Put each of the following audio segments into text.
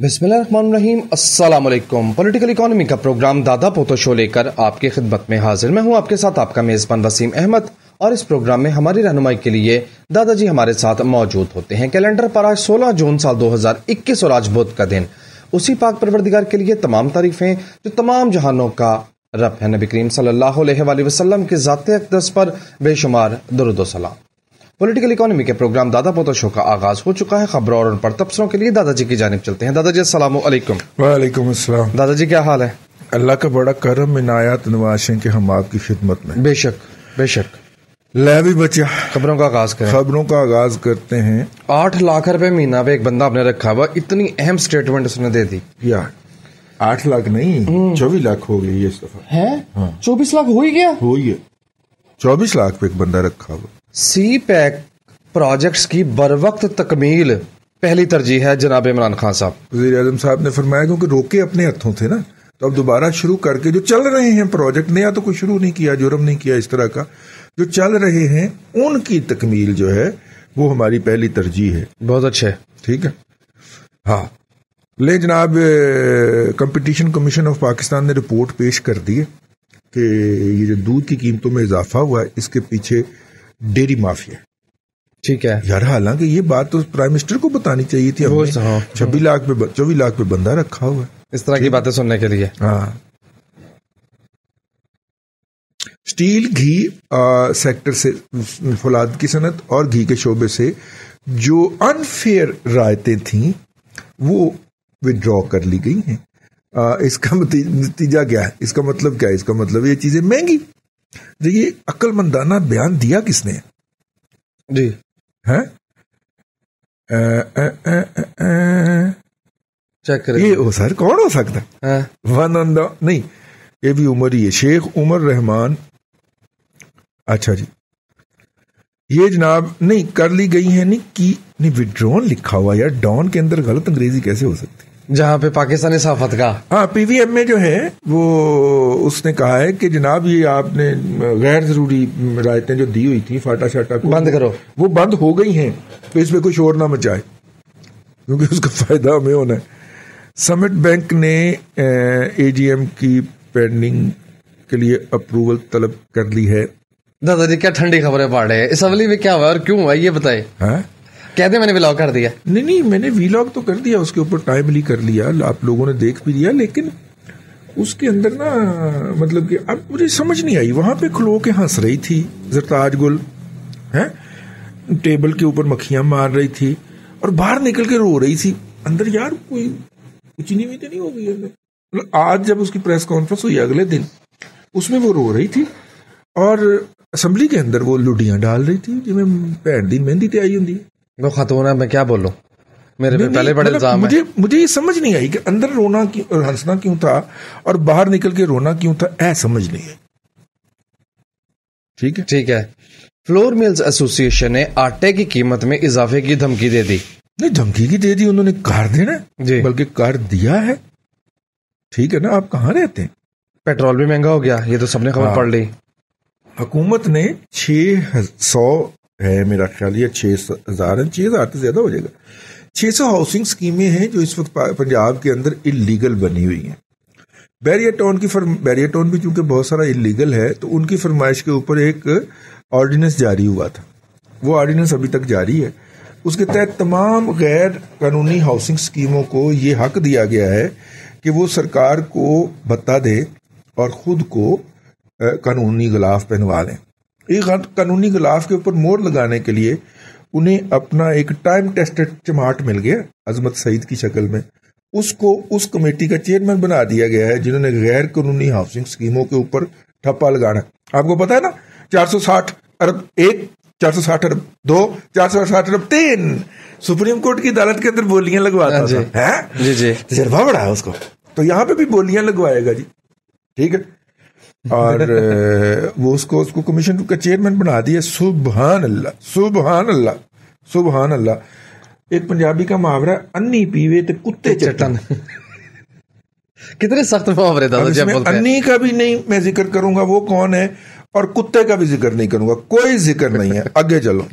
بسم اللہ الرحمن الرحیم۔ السلام علیکم۔ پولیٹیکل اکانومی کا پروگرام دادا پوتو شو لے کر آپ کی خدمت میں حاضر میں ہوں، آپ کے ساتھ آپ کا میزبان وسیم احمد، اور اس پروگرام میں ہماری رہنمائی کے لیے دادا جی ہمارے ساتھ موجود ہوتے ہیں۔ کیلنڈر پر آج 16 جون سال 2021 اور آج بدھ کا دن، اسی پاک پروردگار کے لیے تمام تعریفیں جو تمام جہانوں کا رب ہے، نبی کریم صلی اللہ علیہ وآلہ وسلم کے ذات اقدس پر بے شمار درود و سلام۔ پولیٹیکل اکانومی کے پروگرام دادا پوتو شو کا آغاز ہو چکا ہے۔ خبروں اور ان پر تبصروں کے لیے دادا جی کی جانب چلتے ہیں۔ دادا جی السلام علیکم۔ وعلیکم السلام۔ دادا جی کیا حال ہے؟ اللہ کا بڑا کرم عنایات نوازیں کہ ہم آپ کی خدمت میں۔ بے شک بے شک۔ لے بھی بچہ، خبروں کا آغاز کریں۔ خبروں کا آغاز کرتے ہیں۔ 8 لاکھ روپے مہینہ پہ ایک بندہ اپنے رکھا ہوا، اتنی اہم سٹیٹمنٹ اس نے دے دی۔ یا 8 لاکھ نہیں، 24 لاکھ ہو گئی اس دفعہ۔ ہے 24 لاکھ ہو ہی گیا؟ ہوئی ہے 24 لاکھ پہ ایک بندہ رکھا ہوا۔ سی پیک پروجیکٹس کی بروقت تکمیل پہلی ترجیح ہے جناب عمران خان صاحب۔ وزیر اعظم صاحب نے فرمایا کیونکہ روکے اپنے ہاتھوں تھے نا، تو اب دوبارہ شروع کر کے جو چل رہے ہیں پروجیکٹ، نیا تو کوئی شروع نہیں کیا، جرم نہیں کیا اس طرح کا، جو چل رہے ہیں ان کی تکمیل جو ہے وہ ہماری پہلی ترجیح ہے۔ بہت اچھے، ٹھیک ہے۔ ہاں لے جناب، کمپٹیشن کمیشن آف پاکستان نے رپورٹ پیش کر دی ہے کہ یہ جو دودھ کی قیمتوں میں اضافہ ہوا ہے اس کے پیچھے ڈیری مافیا ہے۔ ٹھیک ہے یار، حالانکہ یہ بات تو پرائم منسٹر کو بتانی چاہیے تھی، 24 لاکھ پہ بندہ رکھا ہوا ہے اس طرح کی باتیں سننے کے لیے۔ ہاں، اسٹیل گھی سیکٹر سے، فولاد کی صنعت اور گھی کے شعبے سے جو انفیئر رعایتیں تھیں وہ ودرا کر لی گئی ہیں۔ اس کا نتیجہ کیا ہے؟ اس کا مطلب کیا ہے؟ اس کا مطلب یہ چیزیں مہنگی۔ یہ عقل مندانہ بیان دیا کس نے جی؟ ہے چیک کریں یہ ہو سر، کون ہو سکتا ہے؟ ون آن دا نہیں، یہ بھی عمر ہی ہے، شیخ عمر رحمان۔ اچھا جی، یہ جناب نہیں کر لی گئی ہے، نہیں وڈرون لکھا ہوا یار، ڈان کے اندر غلط انگریزی کیسے ہو سکتی؟ جہاں پہ پاکستانی صحافت کا، ہاں پی وی ایم میں جو ہے وہ اس نے کہا ہے کہ جناب یہ آپ نے غیر ضروری رعایتیں جو دی ہوئی تھیں فاٹا شاٹا کو بند کرو، وہ بند ہو گئی ہیں، تو اس پہ کوئی شور نہ مچائے کیونکہ اس کا فائدہ ہمیں ہونا ہے۔ سمٹ بینک نے اے جی ایم کی پینڈنگ کے لیے اپروول طلب کر لی ہے۔ دادا جی کیا ٹھنڈی خبریں پڑھ رہے ہیں؟ اسمبلی میں کیا ہوا اور کیوں ہوا یہ بتائیں۔ کہتے میں نے ولاگ کر دیا؟ نہیں میں نے ویلاگ تو کر دیا، اس کے اوپر ٹائملی کر لیا، آپ لوگوں نے دیکھ بھی لیا، لیکن اس کے اندر نا مطلب کہ اب مجھے سمجھ نہیں آئی، وہاں پہ کھلو کے ہنس رہی تھی زرتاج گل، ہے ٹیبل کے اوپر مکھیاں مار رہی تھی اور باہر نکل کے رو رہی تھی، اندر یار کوئی چینی ویتی نہیں ہو گئی۔ آج جب اس کی پریس کانفرنس ہوئی اگلے دن، اس میں وہ رو رہی تھی اور اسمبلی کے اندر وہ لڈیاں ڈال رہی تھی جی میں بھین دی مہندی تے آئی ہوں۔ وہ خاتون ہے، میں کیا بولوں، میرے پہ پہلے بڑے الزام ہے۔ مجھے یہ سمجھ نہیں آئی کہ اندر رونا اور ہنسنا کیوں تھا اور باہر نکل کے رونا کیوں تھا، سمجھ نہیں آئی۔ ٹھیک ہے۔ فلور ملز ایسوسی ایشن نے آٹے کی قیمت میں اضافے کی دھمکی دے دی۔ نہیں دھمکی کی دے دی، انہوں نے کر دینا جی، بلکہ کر دیا ہے۔ ٹھیک ہے نا، آپ کہاں رہتے ہیں؟ پیٹرول بھی مہنگا ہو گیا، یہ تو سب نے خبر پڑھ لی۔ حکومت نے 600 ہے میرا خیال، یہ 6000 ہے، 6000 سے زیادہ ہو جائے گا، 600 ہاؤسنگ اسکیمیں ہیں جو اس وقت پنجاب کے اندر انلیگل بنی ہوئی ہیں۔ بیریا ٹاؤن بھی چونکہ بہت سارا انلیگل ہے تو ان کی فرمائش کے اوپر ایک آرڈیننس جاری ہوا تھا، وہ آرڈیننس ابھی تک جاری ہے۔ اس کے تحت تمام غیر قانونی ہاؤسنگ اسکیموں کو یہ حق دیا گیا ہے کہ وہ سرکار کو بھتہ دے اور خود کو قانونی غلاف پہنوا لیں۔ ایک قانونی غلاف کے اوپر مور لگانے کے لیے انہیں اپنا ایک ٹائم ٹیسٹڈ چماٹ مل گیا عظمت سعید کی شکل میں، اس کو اس کمیٹی کا چیئرمین بنا دیا گیا ہے جنہوں نے غیر قانونی ہاؤسنگ اسکیموں کے اوپر ٹھپا لگانا۔ آپ کو پتا ہے نا، 460 ارب 1، 460 ارب 2، 460 ارب 3 سپریم کورٹ کی عدالت کے اندر بولیاں لگواتا تھا۔ جی تجربہ بڑا ہے اس کو، تو یہاں پہ بھی بولیاں لگوائے گا جی، ٹھیک ہے۔ اور وہ اس کو کمیشن کا چیئرمین بنا دیا۔ سبحان اللہ سبحان اللہ سبحان اللہ۔ ایک پنجابی کا محاورہ، انی پیوے تے کتے چٹن۔ کتنے سخت محاورے دادا، انی کا بھی نہیں میں ذکر کروں گا وہ کون ہے، اور کتے کا بھی ذکر نہیں کروں گا، کوئی ذکر نہیں ہے۔ آگے چلو۔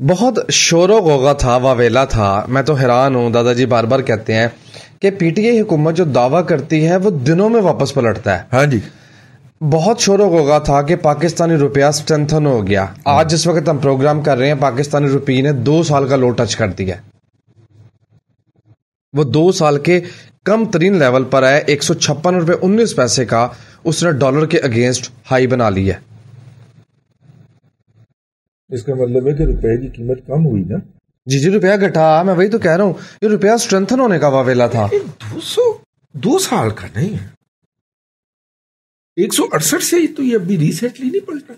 بہت شور و غوغا تھا، واویلا تھا. میں تو حیران ہوں. دادا جی بار بار کہتے ہیں کہ پی ٹی آئی حکومت جو دعویٰ کرتی ہے وہ دنوں میں واپس پلٹتا ہے. ہاں جی. بہت شور و غوغا تھا کہ پاکستانی روپیہ اسٹرینتھن ہو گیا. آج جس وقت ہم پروگرام کر رہے ہیں پاکستانی روپی نے 2 سال کا لو ٹچ کر دیا. وہ 2 سال کے کم ترین لیول پر ہے. 156 روپے 19 پیسے کا اس نے ڈالر کے اگینسٹ ہائی بنا لی ہے. اس کا مطلب ہے کہ روپے کی قیمت کم ہوئی نا. جی روپیہ گھٹا. میں وہی تو کہہ رہا ہوں یہ روپیہ اسٹرینتھن ہونے کا واویلا تھا. 2 سال کا نہیں ہے. 168 سے تو یہ ابھی ریسنٹلی نہیں پلٹا.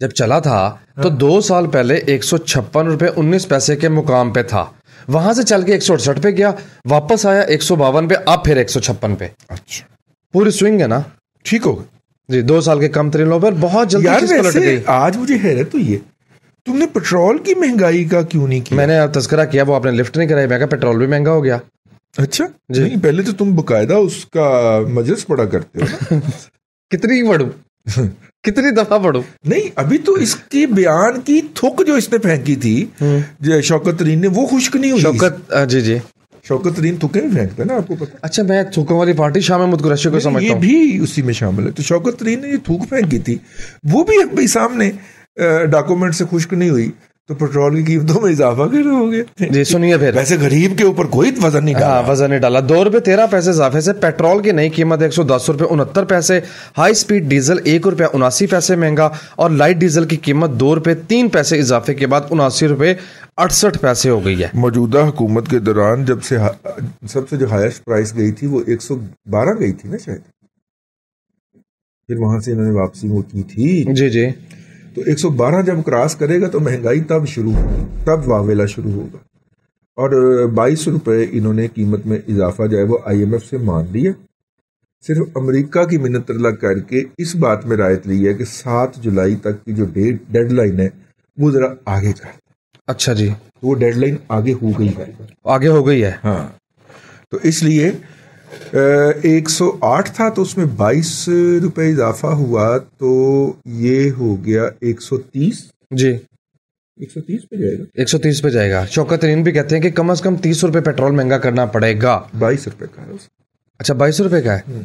جب چلا تھا تو 2 سال پہلے 156 روپے 19 پیسے کے مقام پہ تھا. وہاں سے چل کے 168 پہ گیا, واپس آیا 152 پہ, اب پھر 156 پہ. اچھا پوری سوئنگ ہے نا. ٹھیک ہوگا جی. 2 سال کے کم ترین لو پر بہت جلدی چیز پلٹ گئی. آج مجھے حیرت ہوئی ہے تم نے پیٹرول کی مہنگائی کا کیوں نہیں کیا. میں نے تذکرہ کیا, وہ آپ نے لفٹ نہیں کرائی. میں کہا پیٹرول بھی مہنگا ہو گیا. اچھا جی. پہلے تو تم باقاعدہ اس کا مجلس پڑھا کرتے ہو. کتنی پڑھوں, کتنی دفعہ پڑھوں. نہیں ابھی تو اس کے بیان کی تھوک جو اس نے پھینکی تھی شوکت ترین نے, وہ خشک نہیں ہوئی. شوکت جی شوکت ترین تھوکیں بھی پھینکتا ہے نا, آپ کو پتا. اچھا میں تھوکوں والی پارٹی شاہ محمود قریشی کو سمجھتا ہوں. یہ بھی اسی میں شامل ہے. تو شوکت ترین نے یہ تھوک پھینکی تھی, وہ بھی اب سامنے ڈاکومنٹ سے خشک نہیں ہوئی, تو پیٹرول کی قیمتوں میں اضافہ کیسے ہو گیا. جی سنیے پھر. ویسے غریب کے اوپر کوئی وزن نہیں ڈالا. وزن نہیں ڈالا. 2 روپے 13 پیسے اضافے سے پیٹرول کی نئی قیمت 110 روپے 69 پیسے. ہائی سپیڈ ڈیزل 1 روپے 79 پیسے مہنگا, اور لائٹ ڈیزل کی قیمت 2 روپے 3 پیسے اضافے کے بعد 79 روپے 68 پیسے ہو گئی ہے. موجودہ حکومت کے دوران جب سے سب سے جو ہائیسٹ پرائس گئی تھی وہ 112 گئی تھی نا شاید, پھر وہاں سے انہوں نے واپسی وہ کی تھی. جی تو 112 جب کراس کرے گا تو مہنگائی تب شروع ہوگی, تب واویلا شروع ہوگا. اور 22 روپے انہوں نے قیمت میں اضافہ جو ہے وہ IMF سے مان لیا. صرف امریکہ کی منت طلب کر کے اس بات میں رعایت لی ہے کہ 7 جولائی تک کی جو ڈیڈ لائن ہے وہ ذرا آگے کر. اچھا جی. تو وہ ڈیڈ لائن آگے ہو گئی ہے. آگے ہو گئی ہے. ہاں. تو اس لیے 108 تھا تو اس میں 22 روپے اضافہ ہوا تو یہ ہو گیا 130. جی 130 پہ جائے گا. 130 پہ جائے گا. شوکت ترین بھی کہتے ہیں کہ کم از کم 30 روپے پیٹرول مہنگا کرنا پڑے گا. 22 روپے کا ہے. اچھا 22 روپے کا ہے.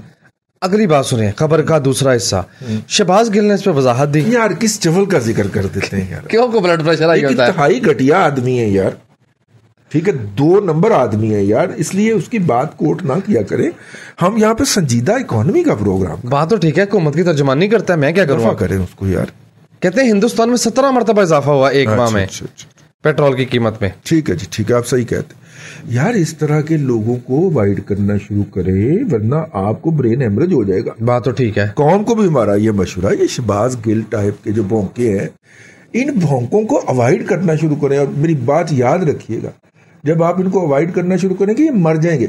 اگلی بات سنیں, خبر کا دوسرا حصہ. شہباز گل نے اس پہ وضاحت دی. یار کس چول کا ذکر کر دیتے ہیں یار. کیوں کو بلڈ پریشر آئی ہوتا ہے. انتہائی گھٹیا آدمی ہے یار. ٹھیک ہے 2 نمبر آدمی ہے یار, اس لیے اس کی بات کوٹ نہ کیا کریں. ہم یہاں پہ سنجیدہ اکانومی کا پروگرام. بات تو ٹھیک ہے, حکومت کی ترجمانی کرتا ہے, میں کیا کروں. کریں اس کو یار. کہتے ہیں ہندوستان میں 17 مرتبہ اضافہ ہوا ایک ماہ میں پیٹرول کی قیمت میں. ٹھیک ہے جی, ٹھیک ہے, آپ صحیح کہتے ہیں یار. اس طرح کے لوگوں کو اوائڈ کرنا شروع کرے ورنہ آپ کو برین ہیمرج ہو جائے گا. بات تو ٹھیک ہے. قوم کو بھی ہمارا یہ مشورہ, یہ شہباز گل ٹائپ کے جو بھونکے ہیں ان بھونکوں کو اوائڈ کرنا شروع کریں. اور میری بات یاد رکھیے گا, جب آپ ان کو اوائڈ کرنا شروع کریں گے یہ مر جائیں گے,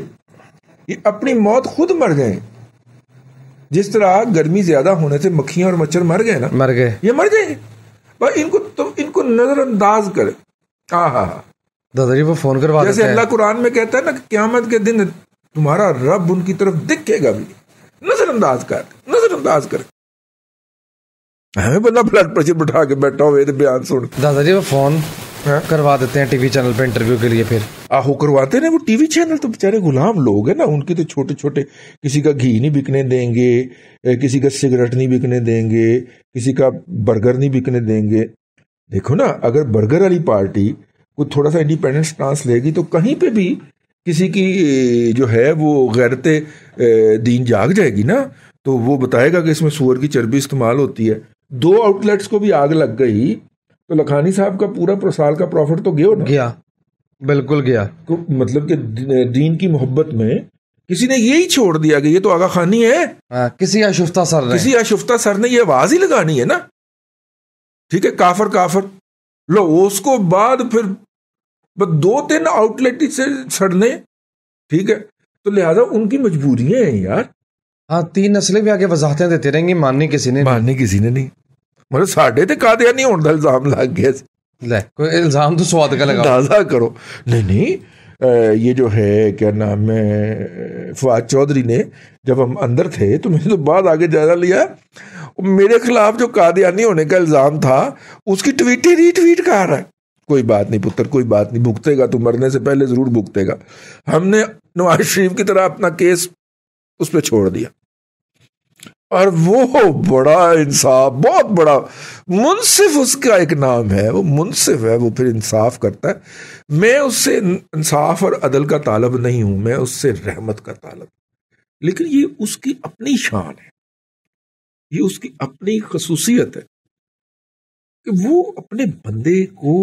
یہ اپنی موت خود مر جائیں گے. جس طرح گرمی زیادہ ہونے سے مکھیاں اور مچھر مر گئے نا, مر گئے, یہ مر جائیں گے. بھائی ان کو نظر انداز کرے. ہاں دادا جی وہ فون کروا جیسے اللہ قرآن میں کہتا ہے نا کہ قیامت کے دن تمہارا رب ان کی طرف دکھے گا بھی. نظر انداز کر. ہمیں بندہ بلڈ پریشر بٹھا کے بیٹھا ہوئے تو بیان سن. دادا جی وہ فون کروا دیتے ہیں ٹی وی چینل پہ انٹرویو کے لیے. پھر آہو کرواتے ہیں. وہ ٹی وی چینل تو بیچارے غلام لوگ ہیں نا, ان کے تو چھوٹے چھوٹے, کسی کا گھی نہیں بکنے دیں گے, کسی کا سگریٹ نہیں بکنے دیں گے, کسی کا برگر نہیں بکنے دیں گے. دیکھو نا, اگر برگر والی پارٹی کو تھوڑا سا انڈیپینڈنٹ سٹانس لے گی تو کہیں پہ بھی کسی کی جو ہے وہ غیرت دین جاگ جائے گی نا, تو وہ بتائے گا کہ اس میں سور کی چربی استعمال ہوتی ہے. 2 آؤٹ لیٹس کو بھی آگ لگ گئی تو لکھانی صاحب کا پورا سال کا پروفٹ تو گیا. بالکل گیا. مطلب کہ دین کی محبت میں کسی نے یہی چھوڑ دیا کہ یہ تو آغا خانی ہے. کسی آشفتہ سر نے یہ آواز ہی لگانی ہے نا. ٹھیک ہے, کافر لو, اس کو بعد پھر 2-3 آؤٹ لیٹ سے سڑنے. ٹھیک ہے, تو لہذا ان کی مجبوریاں ہیں یار. ہاں 3 نسلیں بھی آگے وضاحتیں دیتے رہیں گی, ماننی کسی نے نہیں. مطلب ساڑھے تے قادیانی ہونے کا الزام لگ گیا. لے کوئی الزام تو سواد کا لگا. اندازہ کرو. نہیں یہ جو ہے کیا نام ہے فواد چودھری نے, جب ہم اندر تھے تو میں نے تو بعد آگے جائزہ لیا, میرے خلاف جو قادیانی ہونے کا الزام تھا اس کی ٹویٹ ری ٹویٹ کر رہا ہے. کوئی بات نہیں پتر، کوئی بات نہیں، بھگتے گا تو مرنے سے پہلے ضرور بھگتے گا. ہم نے نواز شریف کی طرح اپنا کیس اس پہ چھوڑ دیا، اور وہ بڑا انصاف، بہت بڑا منصف اس کا ایک نام ہے، وہ منصف ہے، وہ پھر انصاف کرتا ہے. میں اس سے انصاف اور عدل کا طالب نہیں ہوں، میں اس سے رحمت کا طالب ہوں. لیکن یہ اس کی اپنی شان ہے، یہ اس کی اپنی خصوصیت ہے کہ وہ اپنے بندے کو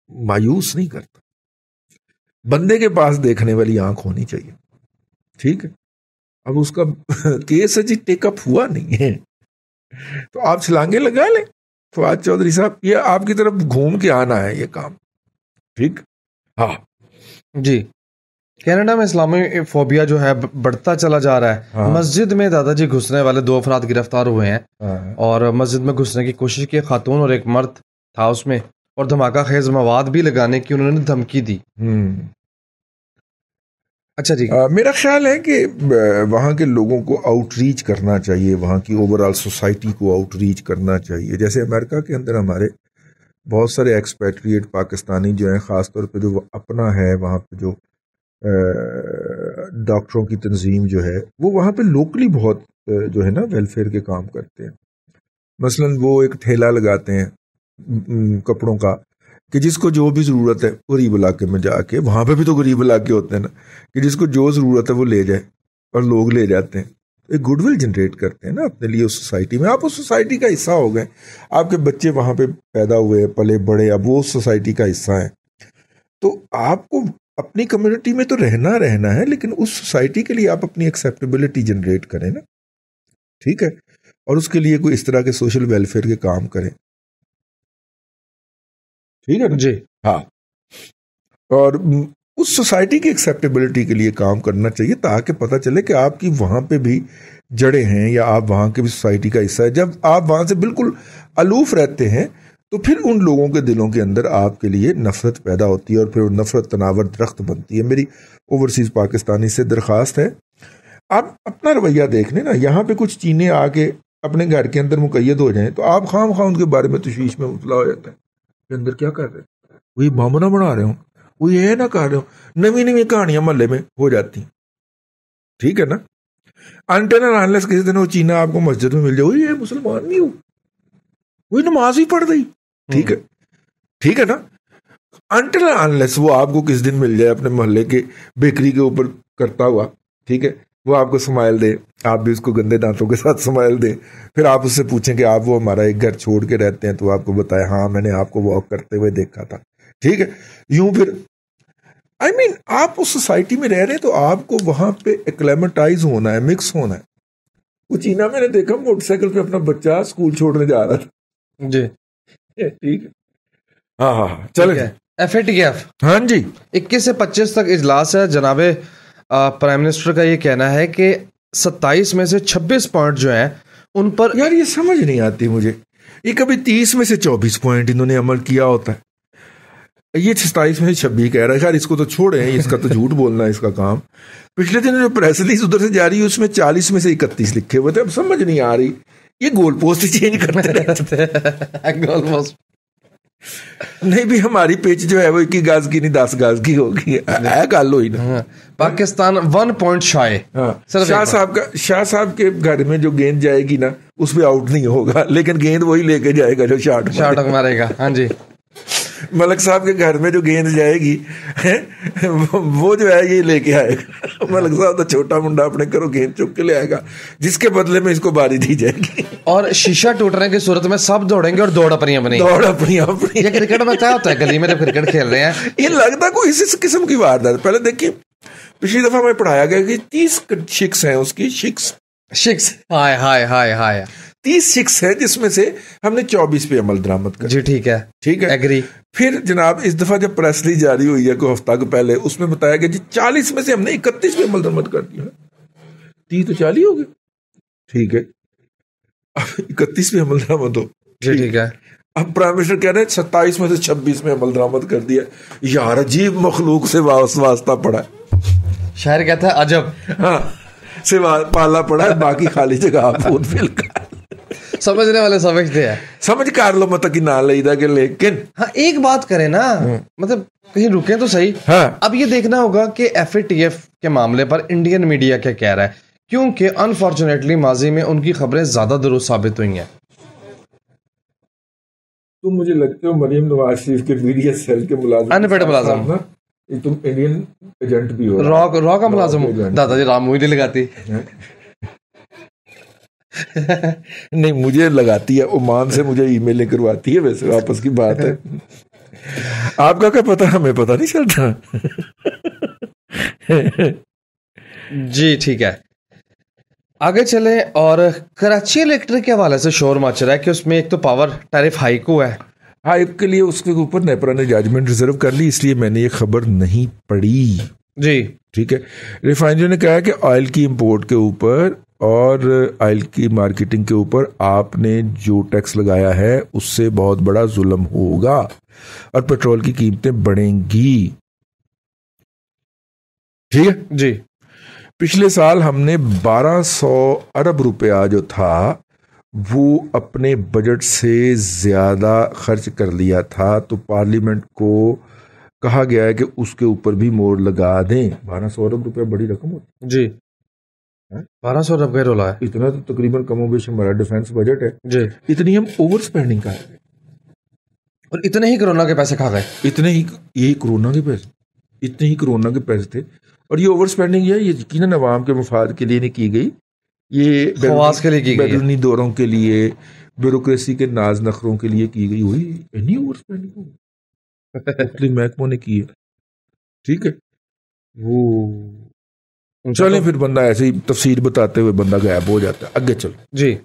مایوس نہیں کرتا. بندے کے پاس دیکھنے والی آنکھ ہونی چاہیے. ٹھیک ہے، اب اس کا کیس جی ٹیک اپ ہوا نہیں ہے تو آپ چھلانگے لگا لیں. فواد چودھری صاحب، یہ آپ کی طرف گھوم کے آنا ہے یہ کام. ٹھیک. ہاں جی. کینیڈا میں اسلامی فوبیا جو ہے بڑھتا چلا جا رہا ہے. ہاں. مسجد میں دادا جی گھسنے والے 2 افراد گرفتار ہوئے ہیں. ہاں. اور مسجد میں گھسنے کی کوشش کی خاتون اور ایک مرد تھا اس میں، اور دھماکہ خیز مواد بھی لگانے کی انہوں نے دھمکی دی. اچھا جی. میرا خیال ہے کہ وہاں کے لوگوں کو آؤٹ ریچ کرنا چاہیے، وہاں کی اوور آل سوسائٹی کو آؤٹ ریچ کرنا چاہیے. جیسے امریکہ کے اندر ہمارے بہت سارے ایکسپیٹریٹ پاکستانی جو ہیں، خاص طور پہ جو وہ اپنا ہے وہاں پہ جو ڈاکٹروں کی تنظیم جو ہے، وہ وہاں پہ لوکلی بہت جو ہے نا ویلفیئر کے کام کرتے ہیں. مثلا وہ ایک ٹھیلا لگاتے ہیں کپڑوں کا کہ جس کو جو بھی ضرورت ہے غریب علاقے میں جا کے، وہاں پہ بھی تو غریب علاقے ہوتے ہیں نا، کہ جس کو جو ضرورت ہے وہ لے جائے، اور لوگ لے جاتے ہیں. ایک گڈ ول جنریٹ کرتے ہیں نا اپنے لیے اس سوسائٹی میں. آپ اس سوسائٹی کا حصہ ہو گئے، آپ کے بچے وہاں پہ پیدا ہوئے، پلے بڑے، اب وہ اس سوسائٹی کا حصہ ہیں. تو آپ کو اپنی کمیونٹی میں تو رہنا ہے، لیکن اس سوسائٹی کے لیے آپ اپنی ایکسیپٹیبلٹی جنریٹ کریں نا. ٹھیک ہے، اور اس کے لیے کوئی اس طرح کے سوشل ویلفیئر کے کام کریں. ٹھیک ہے جی. ہاں، اور اس سوسائٹی کی ایکسیپٹیبلٹی کے لیے کام کرنا چاہیے، تاکہ پتہ چلے کہ آپ کی وہاں پہ بھی جڑیں ہیں، یا آپ وہاں کے بھی سوسائٹی کا حصہ ہے. جب آپ وہاں سے بالکل الوف رہتے ہیں تو پھر ان لوگوں کے دلوں کے اندر آپ کے لیے نفرت پیدا ہوتی ہے، اور پھر وہ نفرت تناور درخت بنتی ہے. میری اوورسیز پاکستانی سے درخواست ہے، آپ اپنا رویہ دیکھ لیں نا. یہاں پہ کچھ چینے آ کے اپنے گھر کے اندر مقید ہو جائیں تو آپ خام خواہ ان کے بارے میں تشویش میں مبتلا ہو جاتا ہے کہ اندر کیا کر رہے ہیں، وہی بم نہ بنا رہے ہوں، وہ یہ نہ کر رہے ہوں. نئی کہانیاں محلے میں ہو جاتی ہیں. ٹھیک ہے نا. انٹل اینڈ انلیس کسی دن وہ چینا آپ کو مسجد میں مل جائے، وہی یہ مسلمان نہیں ہو، وہی نماز ہی پڑھ رہی. ٹھیک ہے، ٹھیک ہے نا. انٹل اینڈ انلیس وہ آپ کو کس دن مل جائے اپنے محلے کے بیکری کے اوپر کرتا ہوا، ٹھیک ہے، وہ آپ کو سمائل دے، آپ بھی اس کو گندے دانتوں کے ساتھ سمائل دیں، پھر آپ اس سے پوچھیں کہ آپ وہ ہمارا ایک گھر چھوڑ کے رہتے ہیں، تو آپ کو بتائے ہاں میں نے آپ کو واک کرتے ہوئے دیکھا تھا. ٹھیک ہے. یوں پھر آپ اس سوسائٹی میں رہ رہے ہیں تو آپ کو وہاں پہ ایکلیمیٹائز ہونا ہے، مکس ہونا ہے. وہ چینا میں نے دیکھا موٹر سائیکل پہ اپنا بچہ اسکول چھوڑنے جا رہا تھا. جی ٹھیک ہے. ہاں چلے. FATF ہاں جی 21 سے 25 تک اجلاس ہے. جناب پرائم منسٹر کا یہ کہنا ہے کہ 27 میں سے 26 پوائنٹ جو ہیں ان پر، یار یہ سمجھ نہیں آتی مجھے، یہ کبھی 30 میں سے 24 پوائنٹ انہوں نے عمل کیا ہوتا ہے، یہ 27 میں سے 26 کہہ رہا ہے. خیر اس کو تو چھوڑیں، اس کا تو جھوٹ بولنا ہے اس کا کام. پچھلے دن جو پریس ریلیز ادھر سے جاری ہوئی اس میں 40 میں سے 31 لکھے ہوئے تھے. اب سمجھ نہیں آ رہی، یہ گول پوسٹ چینج کرتے رہتے ہیں. گول پوسٹ نہیں بھی ہماری پیچ جو ہے وہ 21 گاز کی نہیں 10 گاز کی ہوگی، گل ہوئی نا. پاکستان 1 پوائنٹ شائع. شاہ صاحب کے گھر میں جو گیند جائے گی نا اس پہ آؤٹ نہیں ہوگا، لیکن گیند وہی لے کے جائے گا جو شاٹ مارے گا. ہاں جی. ملک صاحب کے گھر میں جو گیند جائے گی وہ جو ہے یہ لے کے آئے گا. ملک صاحب تو چھوٹا منڈا اپنے گھروں گیند چک کے لے آئے گا، جس کے بدلے میں اس کو باری دی جائے گی. اور شیشہ ٹوٹنے کی صورت میں سب دوڑیں گے اور دوڑ اپنی بنیں گے. یہ کرکٹ میں کیا ہوتا ہے، گلی میں جب کرکٹ کھیل رہے ہیں یہ لگتا کوئی اسی قسم کی واردات. پہلے دیکھیے پچھلی دفعہ میں پڑھایا گیا کہ 30 شکس ہیں اس کی، شکس ہائے 30 شکس ہے، جس میں سے ہم نے 24 پہ عمل درآمد کر. جی ٹھیک ہے ایگری. پھر جناب اس دفعہ جب پریس ریلیز جاری ہوئی ہے کوئی ہفتہ کے پہلے، اس میں بتایا گیا جی 40 میں سے ہم نے 31 پہ عمل درآمد کر دیا. 30 تو 40 ہو گئے. ٹھیک ہے، اب 31 پہ عمل درآمد ہو. جی ٹھیک ہے. اب پرائم منسٹر کہہ رہے ہیں 27 میں سے 26 میں عمل درآمد کر دیا. یار عجیب مخلوق سے واسطہ پڑا ہے. شاعر کہتا ہے عجب. ہاں سے پالا پڑا ہے، باقی خالی جگہ آپ فل کر. سمجھنے والے سمجھتے ہیں, سمجھ کر لو مطلب کہ نہ لئیدا کہ لیکن ہاں ایک بات کریں نا, مطلب کہیں رکیں تو صحیح. ہاں اب یہ دیکھنا ہوگا کہ FATF کے معاملے پر انڈین میڈیا کیا کہہ رہا ہے, کیونکہ انفارچونیٹلی ماضی میں ان کی خبریں زیادہ درست ثابت ہوئی ہیں. تم مجھے لگتے ہو مریم نواز شریف کے میڈیا سیل کے ملازم, ان پیڈ ملازم, تم انڈین ایجنٹ بھی ہو, را کا ملازم ہو. دادا جی رام ہوئی نہیں لگاتی. نہیں مجھے لگاتی ہے, عمان سے مجھے ای میلیں کرواتی ہے, ویسے واپس کی بات ہے. آپ کا کیا پتا, ہمیں پتا نہیں چلتا. جی ٹھیک ہے, آگے چلیں. اور کراچی الیکٹرک کے حوالے سے شور مچ رہا ہے کہ اس میں ایک تو پاور ٹیرف ہائیک ہوا ہے. ہائیک کے لیے اس کے اوپر نیپرا نے ججمنٹ ریزرو کر لی, اس لیے میں نے یہ خبر نہیں پڑھی. جی ٹھیک ہے. ریفائنری نے کہا کہ آئل کی امپورٹ کے اوپر اور آئل کی مارکیٹنگ کے اوپر آپ نے جو ٹیکس لگایا ہے اس سے بہت بڑا ظلم ہوگا اور پیٹرول کی قیمتیں بڑھیں گی. ٹھیک ہے جی. پچھلے سال ہم نے 1200 ارب روپیہ جو تھا وہ اپنے بجٹ سے زیادہ خرچ کر لیا تھا, تو پارلیمنٹ کو کہا گیا ہے کہ اس کے اوپر بھی مور لگا دیں. 1200 ارب روپے بڑی رقم ہوتی. جی 1200 ارب کا رولا ہے. اتنا تو تقریباً کم و بیش ہمارا ڈیفینس بجٹ ہے. جی اتنی ہم اوور سپینڈنگ کر رہے ہیں, اور اتنے ہی کرونا کے پیسے کھا گئے. اتنے ہی, یہی کرونا کے پیسے, اتنے ہی کرونا کے پیسے تھے. اور یہ اوور سپینڈنگ یہ یقیناً عوام کے مفاد کے لیے نہیں کی گئی, یہ خواص کے لیے کی گئی, بیرونی دوروں کے لیے, بیوروکریسی کے ناز نخروں کے لیے کی گئی ہوئی. اینی اوور سپینڈنگ ہوگی محکموں نے کی ہے. ٹھیک ہے, وہ چلیں پھر بندہ ایسے ہی تفسیر بتاتے ہوئے بندہ غائب ہو جاتا ہے. آگے چلو. جی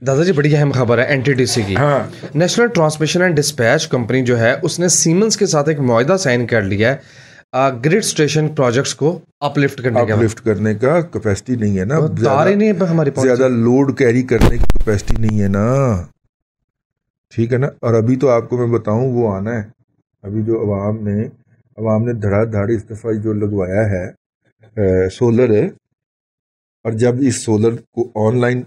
دادا جی بڑی اہم خبر ہے NTDC کی. ہاں, national transmission and dispatch company جو ہے اس نے سیمنز کے ساتھ ایک معاہدہ سائن کر لیا ہے گریڈ اسٹیشن پروجیکٹس کو اپ لفٹ کرنے کا کیپیسٹی نہیں ہے نا, ہماری زیادہ لوڈ کیری کرنے کی کیپیسٹی نہیں ہے نا. ٹھیک ہے نا. اور ابھی تو آپ کو میں بتاؤں وہ آنا ہے, ابھی جو عوام نے دھڑا دھاڑ استعفیٰ جو لگوایا ہے سولر ہے, اور جب اس سولر کو آن لائن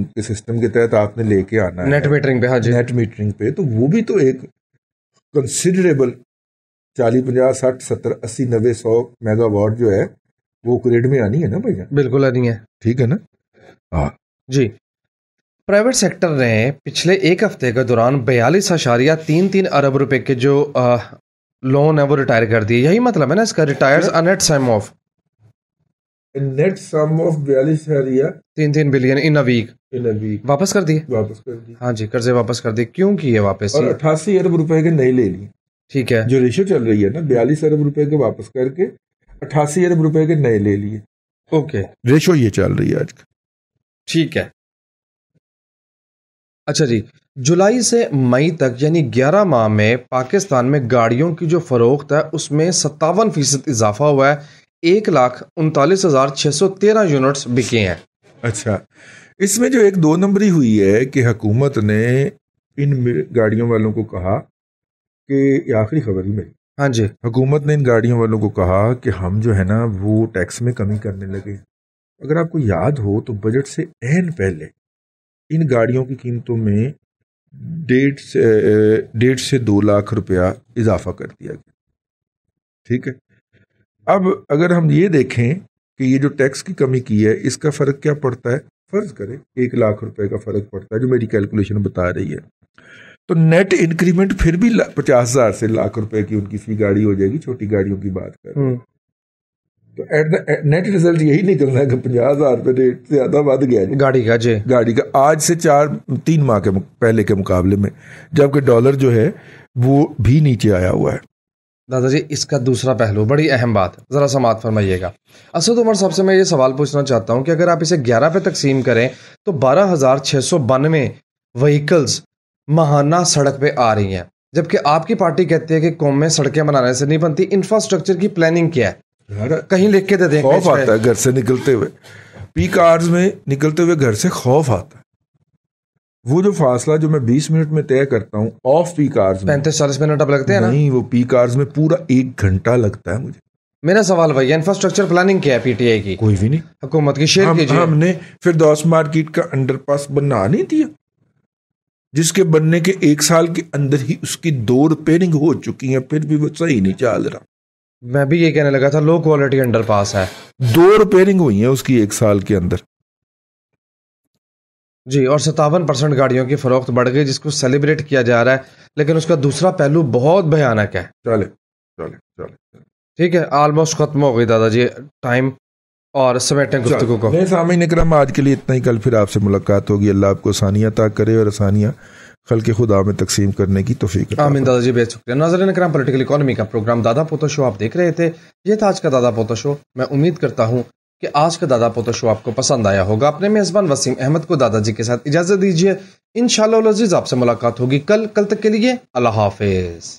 کے سسٹم کے تحت آپ نے لے کے آنا ہے نیٹ میٹرنگ پہ, ہاں جی نیٹ میٹرنگ پہ, تو وہ بھی تو ایک کنسیڈریبل 40 50 60 70 80 90 100 میگا واٹ جو ہے وہ گریڈ میں آنی ہے نا بھیا. بالکل آنی ہے. ٹھیک ہے نا. ہاں جی. پرائیویٹ سیکٹر نے پچھلے ایک ہفتے کے دوران 42.33 ارب روپے کے جو لون ہے وہ ریٹائر کر دیے. یہی مطلب ہے نا اس کا, retires net sum of net sum of 42.33 billion in a week واپس کر دیے. ہاں جی قرضے واپس کر دیے. کیوں کیے واپس؟ اور 88 ارب روپے کے نئے لے لیے. ٹھیک ہے, جو ریشو چل رہی ہے نا 42 ارب روپے کے واپس کر کے 88 ارب روپے کے نئے لے لیے. اوکے, ریشو یہ چل رہی ہے آج کا. ٹھیک ہے. اچھا جی, جولائی سے مئی تک یعنی 11 ماہ میں پاکستان میں گاڑیوں کی جو فروخت ہے اس میں 57% اضافہ ہوا ہے. 1,39,613 یونٹس بکے ہیں. اچھا, اس میں جو ایک 2 نمبری ہوئی ہے کہ حکومت نے ان گاڑیوں والوں کو کہا کہ یہ آخری خبر ہی میری. ہاں جی, حکومت نے ان گاڑیوں والوں کو کہا کہ ہم جو ہے نا وہ ٹیکس میں کمی کرنے لگے. اگر آپ کو یاد ہو تو بجٹ سے عین پہلے ان گاڑیوں کی قیمتوں میں 1.5 سے 2 لاکھ روپیہ اضافہ کر دیا گیا. ٹھیک ہے. اب اگر ہم یہ دیکھیں کہ یہ جو ٹیکس کی کمی کی ہے اس کا فرق کیا پڑتا ہے, فرض کریں 1 لاکھ روپے کا فرق پڑتا ہے جو میری کیلکولیشن بتا رہی ہے, تو نیٹ انکریمنٹ پھر بھی 50,000 سے لاکھ روپے کی ان کی فی گاڑی ہو جائے گی. چھوٹی گاڑیوں کی بات کر رہے ہیں تو نیٹ ریزلٹ یہی نکلنا ہے کہ 50,000 روپے ریٹ زیادہ بڑھ گیا گاڑی کا. جی گاڑی کا آج سے 3 ماہ کے پہلے کے مقابلے میں, جبکہ ڈالر جو ہے وہ بھی نیچے آیا ہوا ہے. دادا جی اس کا دوسرا پہلو بڑی اہم بات, ذرا سماعت فرمائیے گا. اسد عمر صاحب سے میں یہ سوال پوچھنا چاہتا ہوں کہ اگر آپ اسے 11 پہ تقسیم کریں تو 12,692 وہیکلز ماہانہ سڑک پہ آ رہی ہیں, جبکہ آپ کی پارٹی کہتی ہے کہ قوم میں سڑکیں بنانے سے نہیں بنتی, انفراسٹرکچر کی پلاننگ کیا ہے؟ کہیں لکھ کے دے دیں. خوف آتا ہے گھر سے نکلتے ہوئے, پیک آورز میں نکلتے ہوئے گھر سے خوف آتا ہے. وہ جو فاصلہ جو میں 20 منٹ میں طے کرتا ہوں آف پیک آورز میں 35-40 منٹ اب لگتے ہیں نا, نہیں وہ پیک آورز میں پورا 1 گھنٹہ لگتا ہے مجھے. میرا سوال وہی ہے, انفراسٹرکچر پلاننگ کیا ہے PTI کی؟ کوئی بھی نہیں. حکومت کی شیئر کیجیے. ہم نے فردوس مارکیٹ کا انڈر پاس بنا نہیں دیا, جس کے بننے کے 1 سال کے اندر ہی اس کی 2 ریپیئرنگ ہو چکی ہیں، پھر بھی وہ صحیح نہیں چل رہا. میں بھی یہ کہنے لگا تھا لو کوالٹی انڈر پاس ہے. 2 ریپیئرنگ ہوئی ہیں اس کی 1 سال کے اندر. جی، اور 57% گاڑیوں کی فروخت بڑھ گئی، جس کو سیلیبریٹ کیا جا رہا ہے، لیکن اس کا دوسرا پہلو بہت بھیانک ہے. چلے ٹھیک ہے، آلموسٹ ختم ہو گئی دادا جی ٹائم، اور سمیٹیں گفتگو کو. میں سامعین اکرام آج کے لیے اتنا ہی. کل پھر آپ سے ملاقات ہوگی. اللہ آپ کو آسانیاں عطا کرے اور آسانیاں خلق خدا میں تقسیم کرنے کی توفیق عطا. آمین دادا جی، بے شکریہ. ناظرین اکرام، پولیٹیکل اکانومی کا پروگرام دادا پوتا شو آپ دیکھ رہے تھے. یہ تھا آج کا دادا پوتا شو. میں امید کرتا ہوں کہ آج کا دادا پوتا شو آپ کو پسند آیا ہوگا. اپنے میزبان وسیم احمد کو دادا جی کے ساتھ اجازت دیجیے. انشاءاللہ العزیز آپ سے ملاقات ہوگی کل تک کے لیے اللہ حافظ.